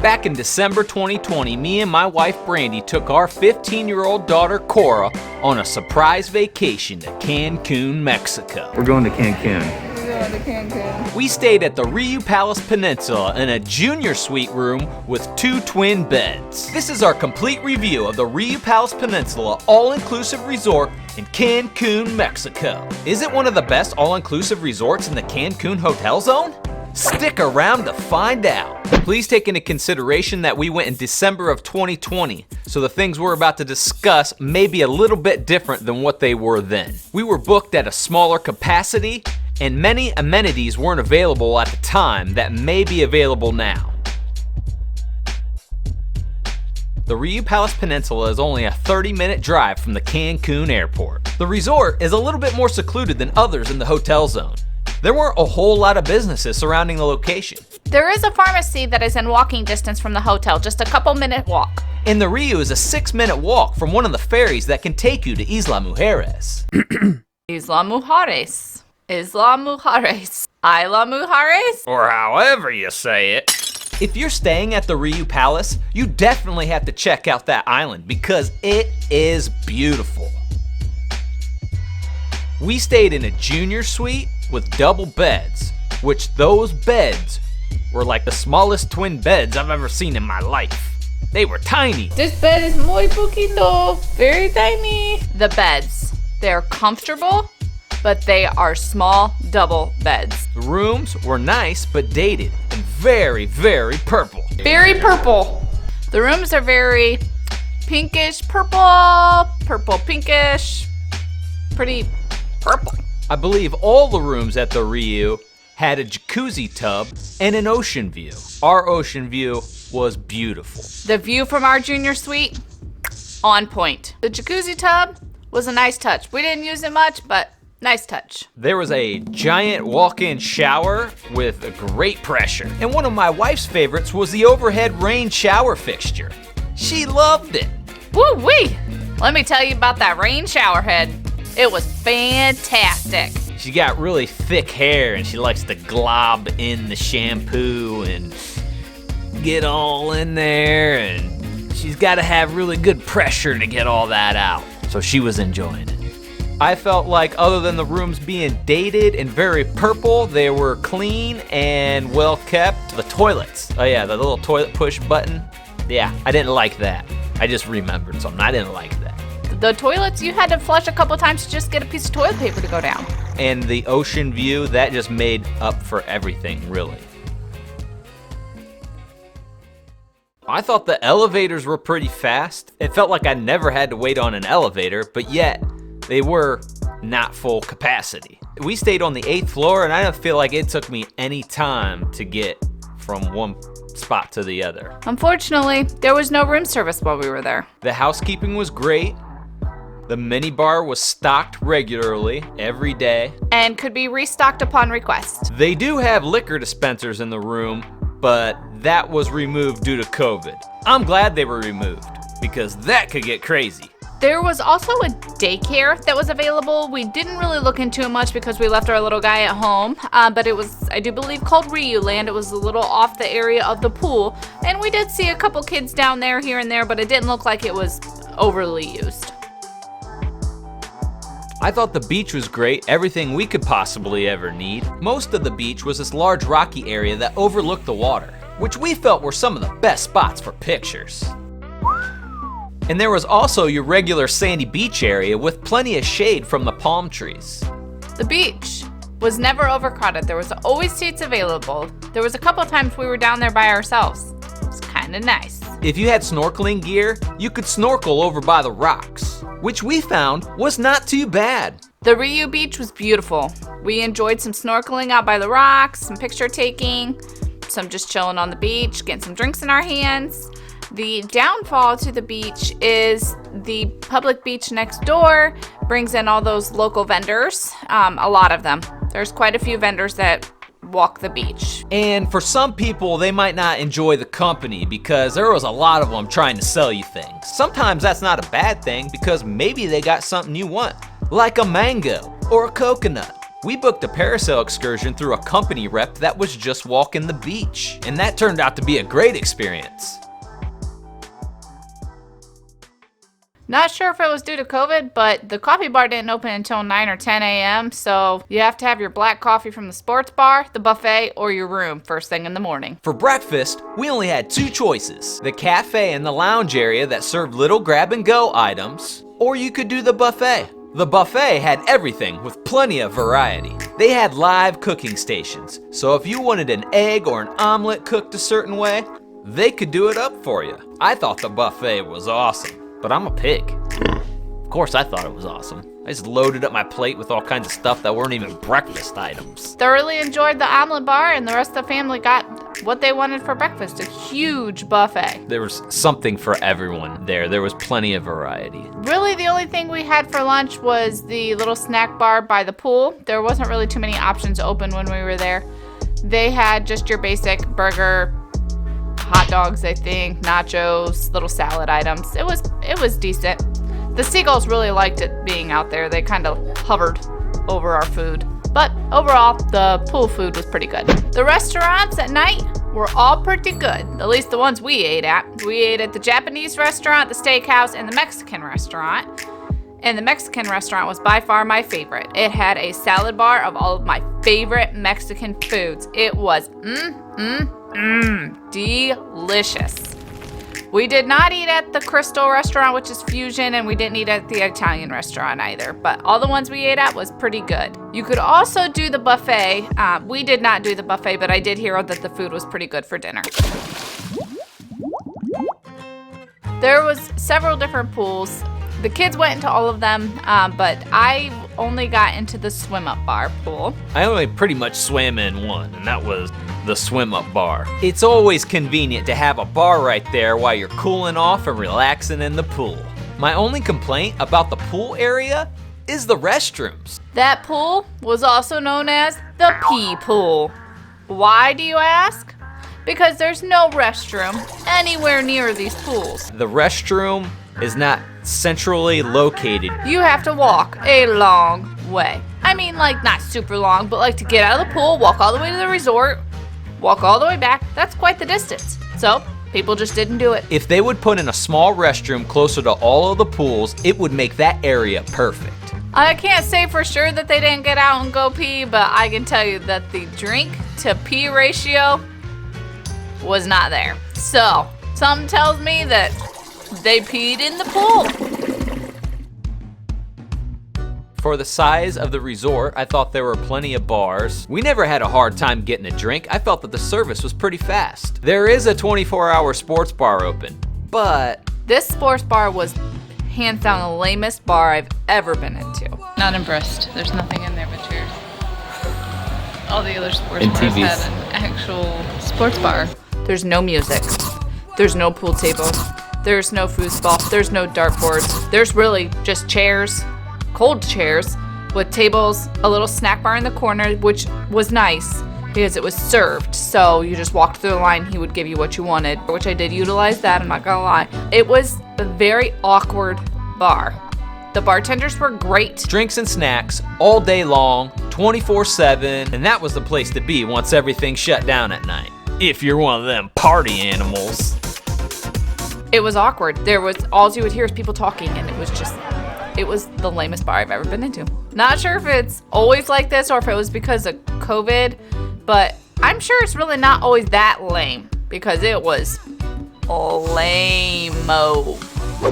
Back in December 2020, me and my wife Brandy took our 15-year-old daughter Cora on a surprise vacation to Cancun, Mexico. We're going to Cancun. We stayed at the Riu Palace Peninsula in a junior suite room with 2 twin beds. This is our complete review of the Riu Palace Peninsula all-inclusive resort in Cancun, Mexico. Is it one of the best all-inclusive resorts in the Cancun hotel zone? Stick around to find out. Please take into consideration that we went in December of 2020, so the things we're about to discuss may be a little bit different than what they were then. We were booked at a smaller capacity, and many amenities weren't available at the time that may be available now. The Riu Palace Peninsula is only a 30-minute drive from the Cancun airport. The resort is a little bit more secluded than others in the hotel zone. There weren't a whole lot of businesses surrounding the location. There is a pharmacy that is in walking distance from the hotel, just a couple-minute walk. And the Riu is a 6-minute walk from one of the ferries that can take you to Isla Mujeres. Isla Mujeres. Isla Mujeres. Isla Mujeres? Or however you say it. If you're staying at the Riu Palace, you definitely have to check out that island because it is beautiful. We stayed in a junior suite with double beds, which those beds were like the smallest twin beds I've ever seen in my life. They were tiny. This bed is muy poquito, very tiny. The beds, they're comfortable, but they are small double beds. The rooms were nice but dated and very, very purple. Very purple. The rooms are very pinkish purple, purple pinkish, pretty purple. I believe all the rooms at the Riu had a jacuzzi tub and an ocean view. Our ocean view was beautiful. The view from our junior suite, on point. The jacuzzi tub was a nice touch. We didn't use it much, but nice touch. There was a giant walk-in shower with great pressure. And one of my wife's favorites was the overhead rain shower fixture. She loved it. Woo-wee! Let me tell you about that rain shower head. It was fantastic. She got really thick hair and she likes to glob in the shampoo and get all in there, and she's got to have really good pressure to get all that out. So she was enjoying it. I felt like other than the rooms being dated and very purple, they were clean and well kept. The toilets, oh yeah, the little toilet push button. Yeah, I didn't like that. I just remembered something. I didn't like that. The toilets, you had to flush a couple times to just get a piece of toilet paper to go down. And the ocean view, that just made up for everything, really. I thought the elevators were pretty fast. It felt like I never had to wait on an elevator, but yet they were not full capacity. We stayed on the 8th floor, and I don't feel like it took me any time to get from one spot to the other. Unfortunately, there was no room service while we were there. The housekeeping was great. The minibar was stocked regularly every day. And could be restocked upon request. They do have liquor dispensers in the room, but that was removed due to COVID. I'm glad they were removed because that could get crazy. There was also a daycare that was available. We didn't really look into it much because we left our little guy at home, but it was, I do believe, called Riu Land. It was a little off the area of the pool, and we did see a couple kids down there here and there, but it didn't look like it was overly used. I thought the beach was great, everything we could possibly ever need. Most of the beach was this large rocky area that overlooked the water, which we felt were some of the best spots for pictures. And there was also your regular sandy beach area with plenty of shade from the palm trees. The beach was never overcrowded. There was always seats available. There was a couple times we were down there by ourselves. It was kind of nice. If you had snorkeling gear, you could snorkel over by the rocks, which we found was not too bad. The Riu Beach was beautiful. We enjoyed some snorkeling out by the rocks, some picture taking, some just chilling on the beach, getting some drinks in our hands. The downfall to the beach is the public beach next door brings in all those local vendors, a lot of them. There's quite a few vendors that walk the beach. And for some people, they might not enjoy the company because there was a lot of them trying to sell you things. Sometimes that's not a bad thing because maybe they got something you want, like a mango or a coconut. We booked a parasail excursion through a company rep that was just walking the beach, and that turned out to be a great experience. Not sure if it was due to COVID, but the coffee bar didn't open until 9 or 10 a.m., so you have to have your black coffee from the sports bar, the buffet, or your room first thing in the morning. For breakfast, we only had two choices: the cafe and the lounge area that served little grab-and-go items, or you could do the buffet. The buffet had everything with plenty of variety. They had live cooking stations, so if you wanted an egg or an omelet cooked a certain way, they could do it up for you. I thought the buffet was awesome, but I'm a pig. Of course I thought it was awesome. I just loaded up my plate with all kinds of stuff that weren't even breakfast items. Thoroughly enjoyed the omelet bar, and the rest of the family got what they wanted for breakfast, a huge buffet. There was something for everyone there. There was plenty of variety. Really, the only thing we had for lunch was the little snack bar by the pool. There wasn't really too many options open when we were there. They had just your basic burger, hot dogs, I think, nachos, little salad items. It was decent. The seagulls really liked it being out there. They kind of hovered over our food. But overall, the pool food was pretty good. The restaurants at night were all pretty good, at least the ones we ate at. We ate at the Japanese restaurant, the steakhouse, and the Mexican restaurant. And the Mexican restaurant was by far my favorite. It had a salad bar of all of my favorite Mexican foods. It was delicious. We did not eat at the Crystal restaurant, which is fusion, and we didn't eat at the Italian restaurant either, but all the ones we ate at was pretty good. You could also do the buffet. We did not do the buffet, but I did hear that the food was pretty good for dinner. There was several different pools. The kids went into all of them, but I only got into the swim-up bar pool. I only pretty much swam in one, and that was the swim-up bar. It's always convenient to have a bar right there while you're cooling off and relaxing in the pool. My only complaint about the pool area is the restrooms. That pool was also known as the pee pool. Why, do you ask? Because there's no restroom anywhere near these pools. The restroom is not centrally located. You have to walk a long way. I mean, like, not super long, but like to get out of the pool, walk all the way to the resort, walk all the way back. That's quite the distance. So people just didn't do it. If they would put in a small restroom closer to all of the pools, it would make that area perfect. I can't say for sure that they didn't get out and go pee, but I can tell you that the drink to pee ratio was not there. So something tells me that they peed in the pool. For the size of the resort, I thought there were plenty of bars. We never had a hard time getting a drink. I felt that the service was pretty fast. There is a 24-hour sports bar open, but this sports bar was hands down the lamest bar I've ever been into. Not impressed. There's nothing in there but chairs. All the other sports bars had an actual sports bar. There's no music. There's no pool table. There's no foosball. There's no dartboards. There's really just chairs, cold chairs, with tables, a little snack bar in the corner, which was nice because it was served. So you just walked through the line, he would give you what you wanted, which I did utilize that, I'm not gonna lie. It was a very awkward bar. The bartenders were great. Drinks and snacks all day long, 24/7, and that was the place to be once everything shut down at night. If you're one of them party animals. It was awkward. There was, all you would hear is people talking, and it was the lamest bar I've ever been into. Not sure if it's always like this or if it was because of COVID, but I'm sure it's really not always that lame because it was lame-o.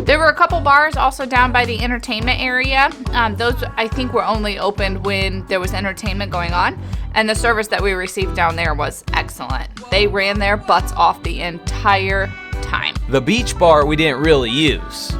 There were a couple bars also down by the entertainment area. Those I think were only opened when there was entertainment going on, and the service that we received down there was excellent. They ran their butts off the entire time. The beach bar we didn't really use,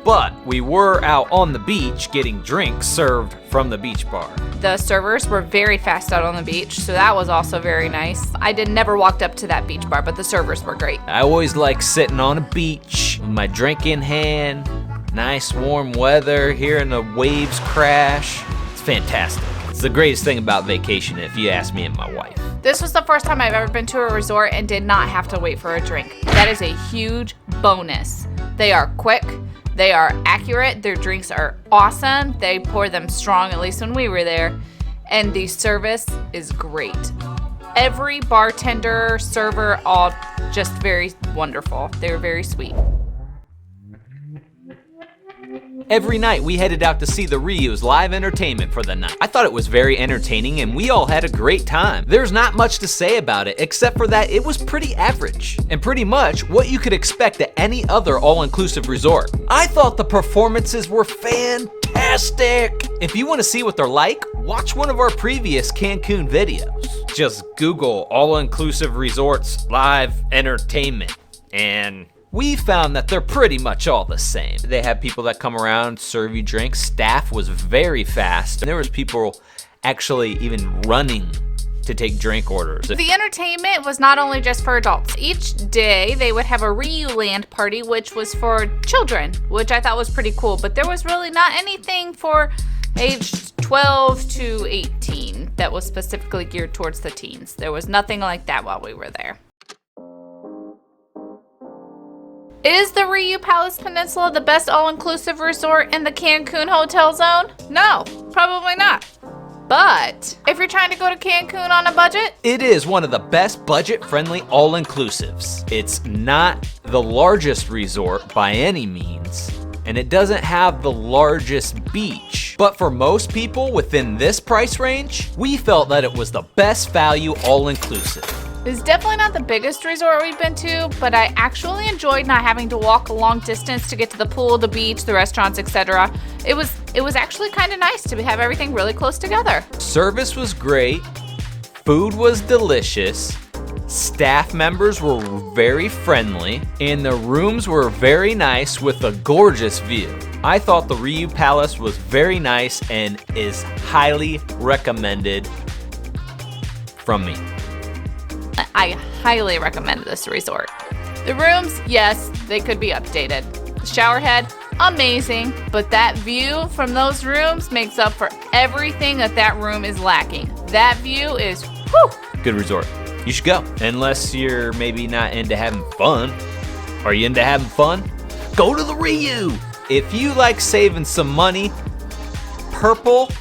but we were out on the beach getting drinks served from the beach bar. The servers were very fast out on the beach, so that was also very nice. I never walked up to that beach bar, but the servers were great. I always like sitting on a beach with my drink in hand, nice warm weather, hearing the waves crash. It's fantastic. It's the greatest thing about vacation, if you ask me and my wife. This was the first time I've ever been to a resort and did not have to wait for a drink. That is a huge bonus. They are quick. They are accurate. Their drinks are awesome. They pour them strong, at least when we were there. and the service is great. Every bartender, server, all just very wonderful. They were very sweet. Every night we headed out to see the Ryu's live entertainment for the night. I thought it was very entertaining and we all had a great time. There's not much to say about it except for that it was pretty average and pretty much what you could expect at any other all-inclusive resort. I thought the performances were fantastic. If you want to see what they're like, watch one of our previous Cancun videos. Just Google all-inclusive resorts live entertainment and we found that they're pretty much all the same. They have people that come around, serve you drinks. Staff was very fast. And there was people actually even running to take drink orders. The entertainment was not only just for adults. Each day they would have a Ryu Land party, which was for children, which I thought was pretty cool. But there was really not anything for age 12 to 18 that was specifically geared towards the teens. There was nothing like that while we were there. Is the Ryu Palace Peninsula the best all-inclusive resort in the Cancun hotel zone? No, probably not. But if you're trying to go to Cancun on a budget, it is one of the best budget-friendly all-inclusives. It's not the largest resort by any means, and it doesn't have the largest beach. But for most people within this price range, we felt that it was the best value all-inclusive. it's definitely not the biggest resort we've been to, but I actually enjoyed not having to walk a long distance to get to the pool, the beach, the restaurants, etc. It was actually kind of nice to have everything really close together. Service was great, food was delicious, staff members were very friendly, and the rooms were very nice with a gorgeous view. I thought the Ryu Palace was very nice and is highly recommended from me. I highly recommend this resort. The rooms, yes, they could be updated. The shower head, amazing, but that view from those rooms makes up for everything that room is lacking. That view is, whew. Good resort. You should go. Unless you're maybe not into having fun. Are you into having fun? Go to the Ryu. If you like saving some money, purple,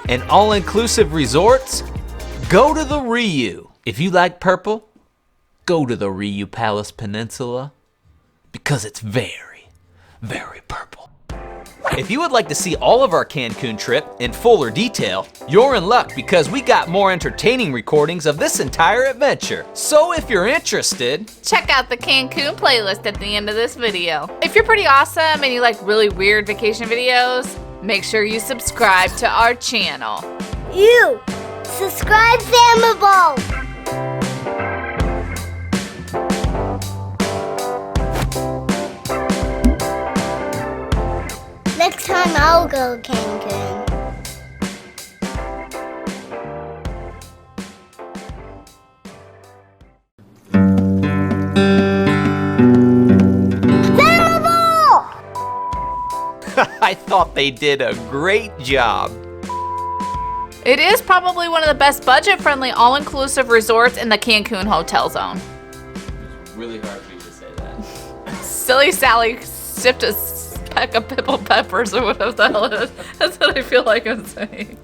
and all-inclusive resorts, go to the Ryu. If you like purple, go to the Ryu Palace Peninsula because it's very, very purple. If you would like to see all of our Cancun trip in fuller detail, you're in luck because we got more entertaining recordings of this entire adventure. So if you're interested, check out the Cancun playlist at the end of this video. If you're pretty awesome and you like really weird vacation videos, make sure you subscribe to our channel. You subscribe, Famable. Next time I'll go Cancun. Famable! I thought they did a great job. It is probably one of the best budget-friendly all-inclusive resorts in the Cancun hotel zone. It's really hard for you to say that. Silly Sally sipped a peck of pimple peppers or whatever the hell it is. That's what I feel like I'm saying.